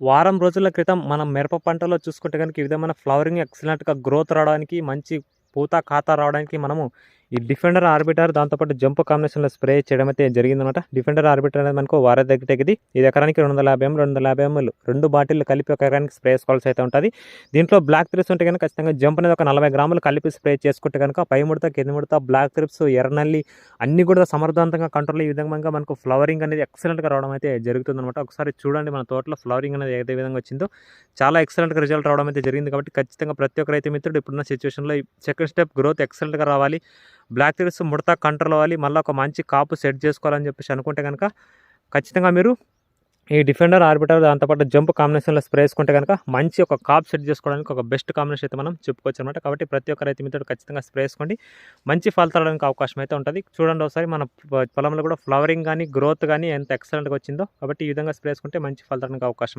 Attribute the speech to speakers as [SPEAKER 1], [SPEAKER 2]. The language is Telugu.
[SPEAKER 1] వారం రోజుల క్రితం మనం మిరప పంటలో చూసుకుంటే గనుక ఈ విధమైన ఫ్లవరింగ్ ఎక్సలెంట్‌గా గ్రోత్ రావడానికి, మంచి పూత, ఖాతా రావడానికి మనము ఈ డిఫెండర్ ఆర్బిటర్ దాంతోపాటు జంప్ కాంబినేషన్‌లో స్ప్రే చేయడం అయితే జరిగిందనమాట. డిఫెండర్ ఆర్బిటర్ అనేది మనకు వారం దగ్గరకి ఇది ఎకరానికి 250 250 ఎంఎల్ 2 బాటిల్లు కలిపి ఒక ఎకరానికి స్ప్రే చేసుకోవాల్సి అయితే ఉంటది. దీంట్లో బ్లాక్ థ్రిప్స్ ఉంటే గనుక ఖచ్చితంగా జంప్ అనేది ఒక 40 గ్రాములు కలిపి స్ప్రే చేసుకుంటే గనుక పై ముడత, కింది ముడత, బ్లాక్ థ్రిప్స్, ఎర్రనల్లి అన్నీ కూడా సమర్థవంతంగా కంట్రోల్ ఈ విధంగా మనకు ఫ్లవరింగ్ అనేది ఎక్సలెంట్‌గా రావడం అయితే జరుగుతుందనమాట. ఒకసారి చూడండి మన తోటలో ఫ్లవరింగ్ అనేది ఏ విధంగా వచ్చిందో చాలా ఎక్సలెంట్‌గా రిజల్ట్ రావడం అయితే జరిగింది. కాబట్టి ఖచ్చితంగా ప్రతి ఒక్క రైతు మిత్రుడు ఇప్పుడున్న సిచ్యువేషన్‌లో ఈ సెకండ్ స్టెప్ గ్రోత్ ఎక్సలెంట్‌గా రావాలి. బ్లాక్ థ్రిప్స్ ముడత కంట్రోల్ అవ్వాలి. మళ్ళీ ఒక మంచి కాపు సెట్ చేసుకోవాలని చెప్పేసి అనుకుంటే కనుక ఖచ్చితంగా మీరు ఈ డిఫెండర్ ఆర్బిటర్ దాంతోపాటు జంప్ కాంబినేషన్లో స్ప్రే చేసుకుంటే కనుక మంచి ఒక కాప్ సెట్ చేసుకోవడానికి ఒక బెస్ట్ కాంబినేషన్ అయితే మనం చెప్పుకోవచ్చు అనమాట. కాబట్టి ప్రతి ఒక్క రైతు మిత్రుడు ఖచ్చితంగా స్ప్రే చేసుకోండి. మంచి ఫలితాలు రావడానికి అవకాశం అయితే ఉంటుంది. చూడండి ఒకసారి మన పొలంలో కూడా ఫ్లవరింగ్ కానీ గ్రోత్ కానీ ఎంత ఎక్సలెంట్‌గా వచ్చిందో. కాబట్టి ఈ విధంగా స్ప్రే చేసుకుంటే మంచి ఫలితాలు రావడానికి అవకాశం